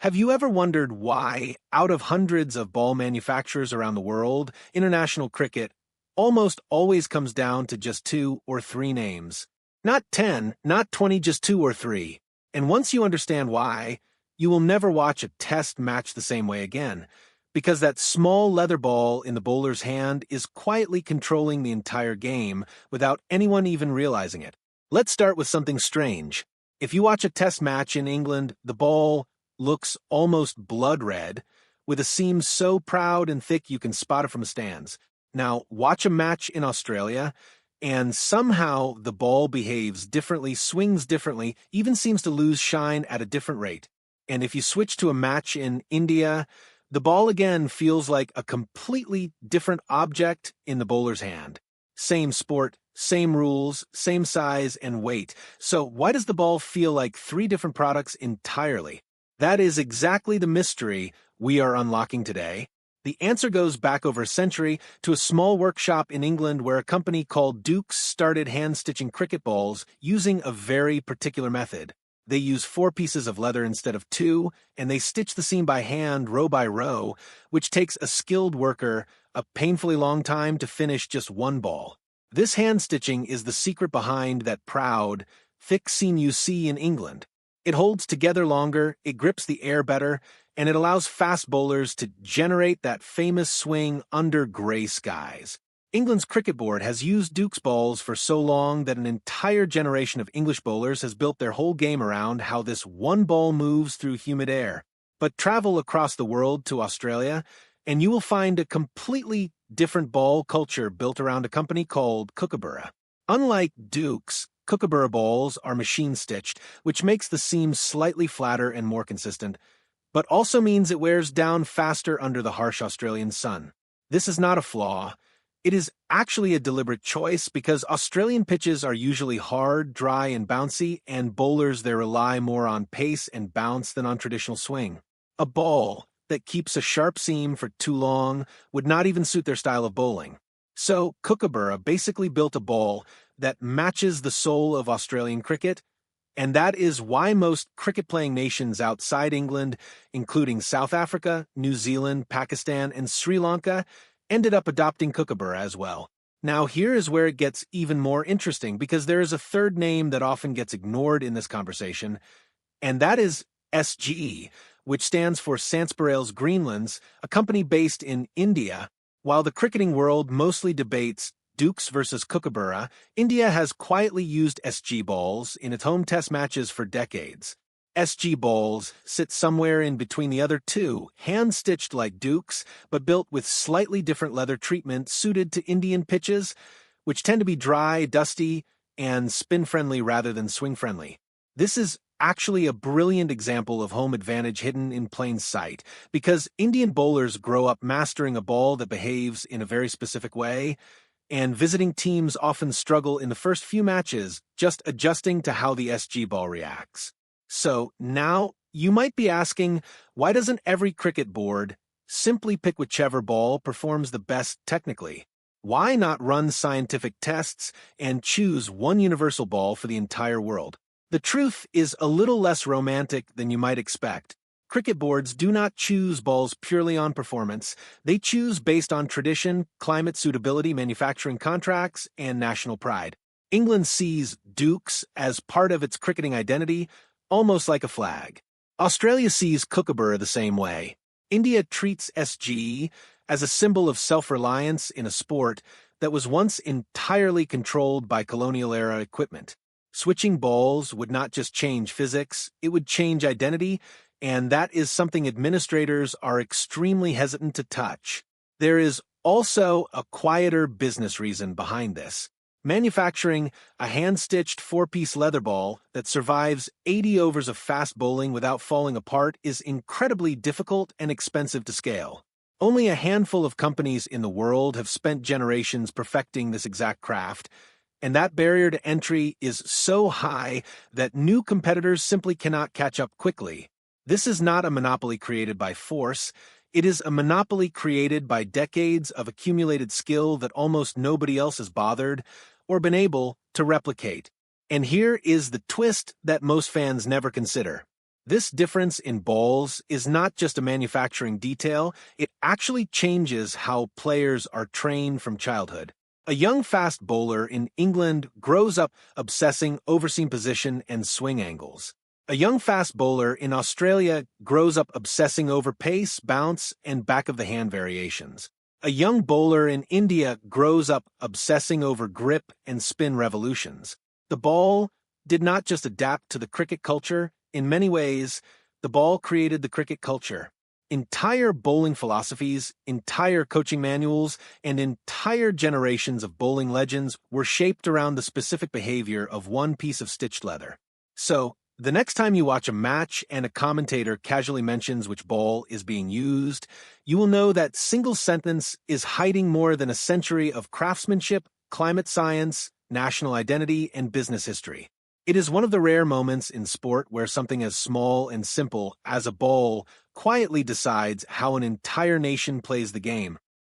Have you ever wondered why, out of hundreds of ball manufacturers around the world, international cricket almost always comes down to just two or three names? Not 10, not 20, just two or three. And once you understand why, you will never watch a test match the same way again, because that small leather ball in the bowler's hand is quietly controlling the entire game without anyone even realizing it. Let's start with something strange. If you watch a test match in England, the ball looks almost blood red, with a seam so proud and thick you can spot it from the stands. Now, watch a match in Australia, and somehow the ball behaves differently, swings differently, even seems to lose shine at a different rate. And if you switch to a match in India, the ball again feels like a completely different object in the bowler's hand. Same sport, same rules, same size and weight. So why does the ball feel like three different products entirely? That is exactly the mystery we are unlocking today. The answer goes back over a century to a small workshop in England where a company called Dukes started hand-stitching cricket balls using a very particular method. They use 4 pieces of leather instead of 2, and they stitch the seam by hand, row by row, which takes a skilled worker a painfully long time to finish just one ball. This hand-stitching is the secret behind that proud, thick seam you see in England. It holds together longer, it grips the air better, and it allows fast bowlers to generate that famous swing under grey skies. England's cricket board has used Duke's balls for so long that an entire generation of English bowlers has built their whole game around how this one ball moves through humid air. But travel across the world to Australia, and you will find a completely different ball culture built around a company called Kookaburra. Unlike Duke's, Kookaburra balls are machine-stitched, which makes the seam slightly flatter and more consistent, but also means it wears down faster under the harsh Australian sun. This is not a flaw. It is actually a deliberate choice because Australian pitches are usually hard, dry, and bouncy, and bowlers there rely more on pace and bounce than on traditional swing. A ball that keeps a sharp seam for too long would not even suit their style of bowling. So Kookaburra basically built a ball that matches the soul of Australian cricket, and that is why most cricket-playing nations outside England, including South Africa, New Zealand, Pakistan, and Sri Lanka, ended up adopting Kookaburra as well. Now here is where it gets even more interesting because there is a third name that often gets ignored in this conversation, and that is SG, which stands for Sansparells Greenlands, a company based in India. While the cricketing world mostly debates Dukes versus Kookaburra, India has quietly used SG balls in its home test matches for decades. SG balls sit somewhere in between the other two, hand-stitched like Dukes, but built with slightly different leather treatment suited to Indian pitches, which tend to be dry, dusty, and spin-friendly rather than swing-friendly. This is actually a brilliant example of home advantage hidden in plain sight, because Indian bowlers grow up mastering a ball that behaves in a very specific way, and visiting teams often struggle in the first few matches just adjusting to how the SG ball reacts. So now you might be asking, why doesn't every cricket board simply pick whichever ball performs the best technically? Why not run scientific tests and choose one universal ball for the entire world? The truth is a little less romantic than you might expect. Cricket boards do not choose balls purely on performance. They choose based on tradition, climate suitability, manufacturing contracts, and national pride. England sees Dukes as part of its cricketing identity, almost like a flag. Australia sees Kookaburra the same way. India treats SG as a symbol of self-reliance in a sport that was once entirely controlled by colonial-era equipment. Switching balls would not just change physics, it would change identity, and that is something administrators are extremely hesitant to touch. There is also a quieter business reason behind this. Manufacturing a hand-stitched 4-piece leather ball that survives 80 overs of fast bowling without falling apart is incredibly difficult and expensive to scale. Only a handful of companies in the world have spent generations perfecting this exact craft, and that barrier to entry is so high that new competitors simply cannot catch up quickly. This is not a monopoly created by force. It is a monopoly created by decades of accumulated skill that almost nobody else has bothered or been able to replicate. And here is the twist that most fans never consider. This difference in balls is not just a manufacturing detail, it actually changes how players are trained from childhood. A young fast bowler in England grows up obsessing over seam position and swing angles. A young fast bowler in Australia grows up obsessing over pace, bounce, and back-of-the-hand variations. A young bowler in India grows up obsessing over grip and spin revolutions. The ball did not just adapt to the cricket culture. In many ways, the ball created the cricket culture. Entire bowling philosophies, entire coaching manuals, and entire generations of bowling legends were shaped around the specific behavior of one piece of stitched leather. So, the next time you watch a match and a commentator casually mentions which ball is being used, you will know that single sentence is hiding more than a century of craftsmanship, climate science, national identity, and business history. It is one of the rare moments in sport where something as small and simple as a ball quietly decides how an entire nation plays the game.